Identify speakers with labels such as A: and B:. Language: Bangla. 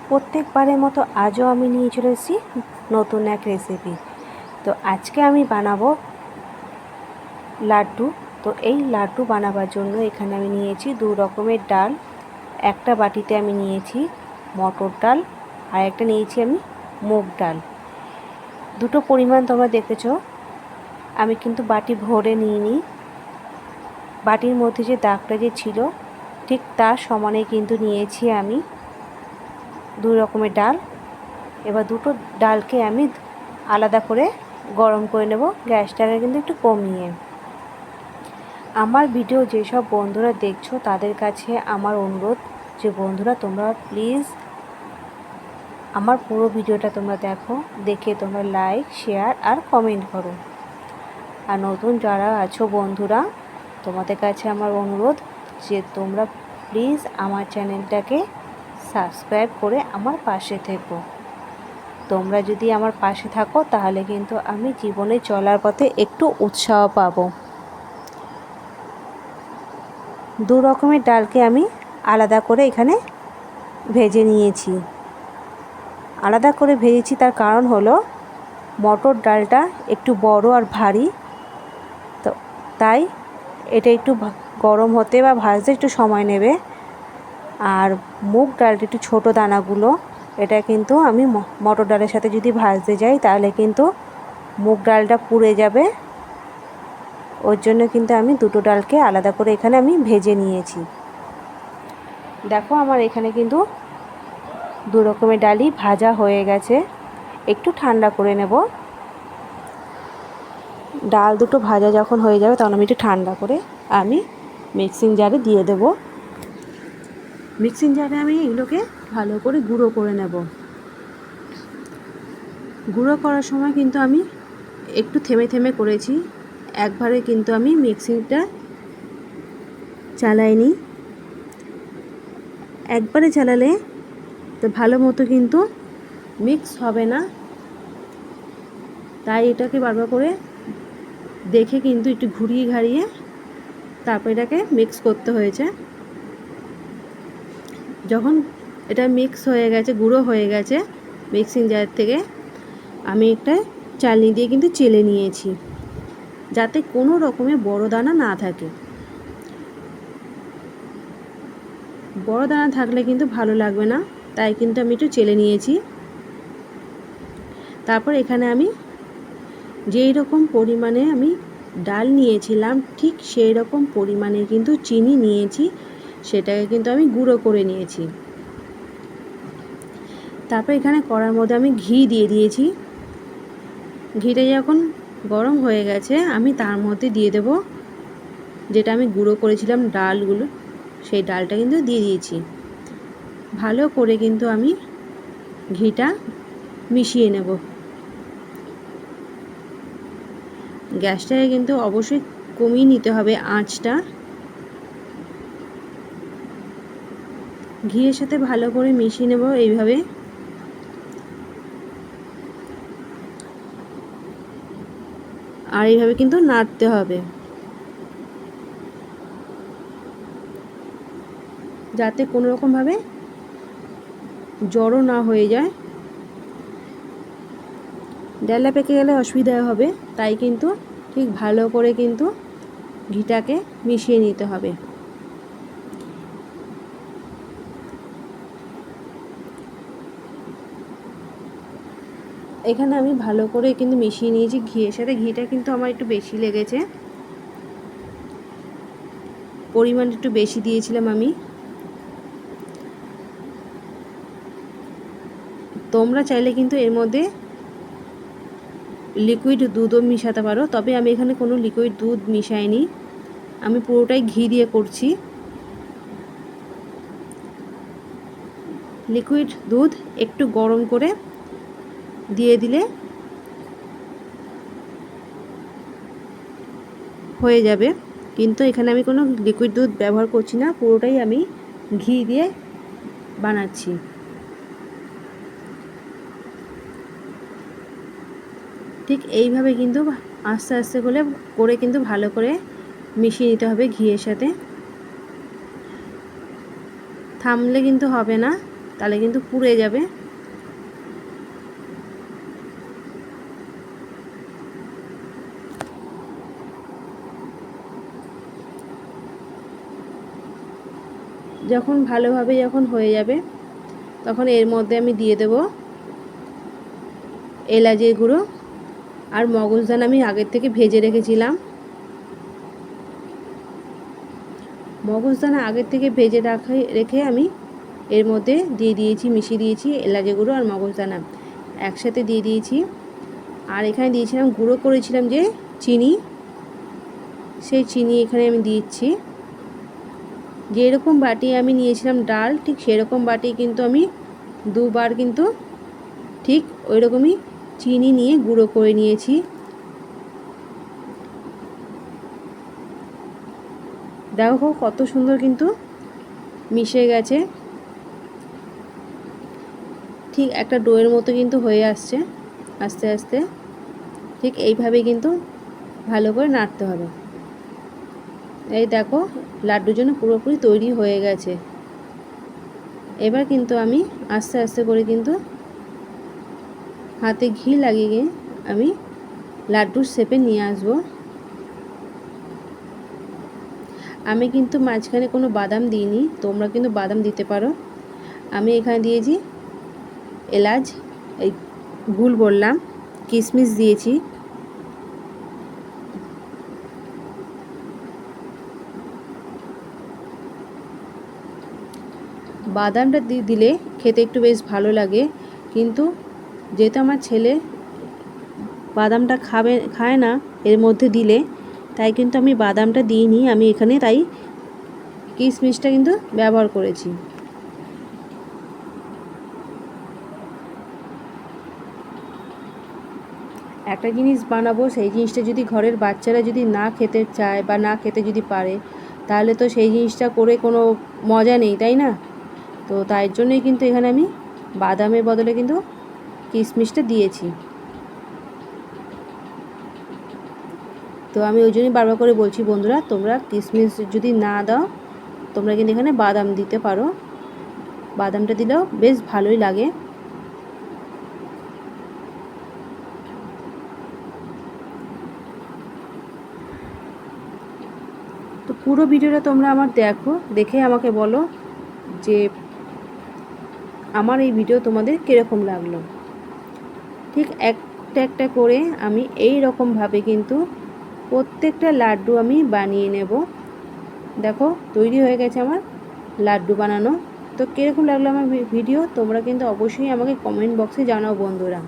A: প্রত্যেকবারের মতো আজও আমি নিয়ে চলে এসেছি নতুন এক রেসিপি। তো আজকে আমি বানাবো লাড্ডু। তো এই লাড্ডু বানাবার জন্য এখানে আমি নিয়েছি 2 রকমের ডাল। একটা বাটিতে আমি নিয়েছি মটর ডাল, আর একটা নিয়েছি আমি মুগ ডাল। দুটো পরিমাণ তোমরা দেখেছো, আমি কিন্তু বাটি ভরে নিইনি। বাটির মধ্যে যে দাগটা যে ছিল ঠিক তার সমানে কিন্তু নিয়েছি আমি 2 রকমের ডাল। এবার দুটো ডালকে আমি আলাদা করে গরম করে নেব, গ্যাসটাকে কিন্তু একটু কমিয়ে। আমার ভিডিও যেসব বন্ধুরা দেখছো তাদের কাছে আমার অনুরোধ যে বন্ধুরা তোমরা প্লিজ আমার পুরো ভিডিওটা তোমরা দেখে তোমরা লাইক, শেয়ার আর কমেন্ট করো। আর নতুন যারা আছো বন্ধুরা, তোমাদের কাছে আমার অনুরোধ যে তোমরা প্লিজ আমার চ্যানেলটাকে সাবস্ক্রাইব করে আমার পাশে থেকো। তোমরা যদি আমার পাশে থাকো তাহলে কিন্তু আমি জীবনে চলার পথে একটু উৎসাহ পাবো। 2 রকমের ডালকে আমি আলাদা করে এখানে ভেজে নিয়েছি। আলাদা করে ভেজেছি তার কারণ হলো মটর ডালটা একটু বড় আর ভারী, তো তাই এটা একটু গরম হতে বা ভাজতে একটু সময় নেবে। আর মুগ ডালটা একটু ছোটো দানাগুলো, এটা কিন্তু আমি মটর ডালের সাথে যদি ভাজতে যাই তাহলে কিন্তু মুগ ডালটা পুড়ে যাবে। ওর জন্য কিন্তু আমি দুটো ডালকে আলাদা করে এখানে আমি ভেজে নিয়েছি। দেখো আমার এখানে কিন্তু 2 রকমের ডালই ভাজা হয়ে গেছে। একটু ঠান্ডা করে নেব। ডাল দুটো ভাজা যখন হয়ে যাবে তখন আমি একটু ঠান্ডা করে আমি মিক্সিং জারে দিয়ে দেব। মিক্সিং জারে আমি এগুলোকে ভালো করে গুঁড়ো করে নেব। গুঁড়ো করার সময় কিন্তু আমি একটু থেমে থেমে করেছি, একবারে কিন্তু আমি মিক্সিটা চালাইনি। একবারে চালালে তো ভালো মতো কিন্তু মিক্স হবে না, তাই এটাকে বারবার করে দেখে কিন্তু একটু ঘুরিয়ে ঘাড়িয়ে তারপর এটাকে মিক্স করতে হয়েছে। যখন এটা মিক্স হয়ে গেছে, গুঁড়ো হয়ে গেছে মিক্সিং জার থেকে, আমি একটা চালনি দিয়ে কিন্তু চেলে নিয়েছি যাতে কোনো রকমের বড় দানা না থাকে। বড় দানা থাকলে কিন্তু ভালো লাগবে না, তাই কিন্তু আমি একটু চেলে নিয়েছি। তারপর এখানে আমি যেই রকম পরিমাণে আমি ডাল নিয়েছিলাম ঠিক সেই রকম পরিমাণে কিন্তু চিনি নিয়েছি, সেটাকে কিন্তু আমি গুঁড়ো করে নিয়েছি। তারপর এখানে কড়ার মধ্যে আমি ঘি দিয়ে দিয়েছি। ঘিটা যখন গরম হয়ে গেছে আমি তার মধ্যে দিয়ে দেব যেটা আমি গুঁড়ো করেছিলাম ডালগুলো, সেই ডালটা কিন্তু দিয়ে দিয়েছি। ভালো করে কিন্তু আমি ঘিটা মিশিয়ে নেব। গ্যাসটাকে কিন্তু অবশ্যই কমিয়ে নিতে হবে আঁচটা। ঘিয়ের সাথে ভালো করে মিশিয়ে নেব এইভাবে। আর এইভাবে কিন্তু নাড়তে হবে যাতে কোনো রকমভাবে জড়ো না হয়ে যায়। ডালা পেকে গেলে অসুবিধা হবে, তাই কিন্তু ঠিক ভালো করে কিন্তু ঘিটাকে মিশিয়ে নিতে হবে। এখানে আমি ভালো করে কিন্তু মিশিয়ে নিয়েছি ঘিয়ের সাথে। ঘিটা কিন্তু আমার একটু বেশি লেগেছে, পরিমাণ একটু বেশি দিয়েছিলাম আমি। তোমরা চাইলে কিন্তু এর মধ্যে লিকুইড দুধও মিশাতে পারো, তবে আমি এখানে কোনো লিকুইড দুধ মিশাইনি, আমি পুরোটাই ঘি দিয়ে করছি। লিকুইড দুধ একটু গরম করে দিয়ে দিলে হয়ে যাবে, কিন্তু এখানে আমি কোনো লিকুইড দুধ ব্যবহার করছি না, পুরোটাই আমি ঘি দিয়ে বানাচ্ছি। ঠিক এইভাবে কিন্তু আস্তে আস্তে করে কিন্তু ভালো করে মিশিয়ে নিতে হবে ঘিয়ের সাথে। থামলে কিন্তু হবে না, তাহলে কিন্তু পুড়ে যাবে। যখন ভালোভাবে হয়ে যাবে তখন এর মধ্যে আমি দিয়ে দেব এলাচের গুঁড়ো আর মগজদানা আমি আগের থেকে ভেজে রেখেছিলাম। মগজদানা আগের থেকে ভেজে রেখে আমি এর মধ্যে দিয়ে দিয়েছি, মিশিয়ে দিয়েছি এলাচের গুঁড়ো আর মগজদানা একসাথে দিয়ে দিয়েছি। আর এখানে দিয়েছিলাম গুঁড়ো করেছিলাম যে চিনি, সেই চিনি এখানে আমি দিচ্ছি। যেরকম বাটি আমি নিয়েছিলাম ডাল, ঠিক সেরকম বাটি কিন্তু আমি দুবার কিন্তু ঠিক ওই রকমই চিনি নিয়ে গুঁড়ো করে নিয়েছি। দেখো কত সুন্দর কিন্তু মিশে গেছে, ঠিক একটা ডোয়ের মতো কিন্তু হয়ে আসছে আস্তে আস্তে। ঠিক এইভাবে কিন্তু ভালো করে নাড়তে হবে। এই দেখো লাড্ডুর জন্য পুরোপুরি তৈরি হয়ে গেছে। এবার কিন্তু আমি আস্তে আস্তে করে কিন্তু হাতে ঘি লাগিয়ে আমি লাড্ডুর শেপে নিয়ে আসবো। আমি কিন্তু মাঝখানে কোনো বাদাম দিইনি, তোমরা কিন্তু বাদাম দিতে পারো। আমি এখানে দিয়েছি এলাচ, এই ভুল বললাম, কিশমিশ দিয়েছি। বাদামটা দিলে খেতে একটু বেশ ভালো লাগে, কিন্তু যেহেতু আমার ছেলে বাদামটা খায় না এর মধ্যে দিলে, তাই কিন্তু আমি বাদামটা দিইনি। আমি এখানে তাই কিশমিশটা কিন্তু ব্যবহার করেছি। একটা জিনিস বানাবো, সেই জিনিসটা যদি ঘরের বাচ্চারা যদি না খেতে চায় বা না খেতে যদি পারে, তাহলে তো সেই জিনিসটা করে কোনো মজা নেই, তাই না? তো তাই জন্যই কিন্তু এখানে আমি বাদামের বদলে কিন্তু কিশমিশটা দিয়েছি। তো আমি ওই জন্যই বারবার করে বলছি বন্ধুরা, তোমরা কিশমিশ যদি না দাও, তোমরা কিন্তু এখানে বাদাম দিতে পারো। বাদামটা দিলেও বেশ ভালোই লাগে। তো পুরো ভিডিওটা তোমরা আমার দেখো, দেখে আমাকে বলো যে আমার এই ভিডিও তোমাদের কীরকম লাগলো। ঠিক একটা একটা করে আমি এই রকমভাবে কিন্তু প্রত্যেকটা লাড্ডু আমি বানিয়ে নেব। দেখো তৈরি হয়ে গেছে আমার লাড্ডু বানানো। তো কীরকম লাগলো আমার ভিডিও তোমরা কিন্তু অবশ্যই আমাকে কমেন্ট বক্সে জানাও বন্ধুরা।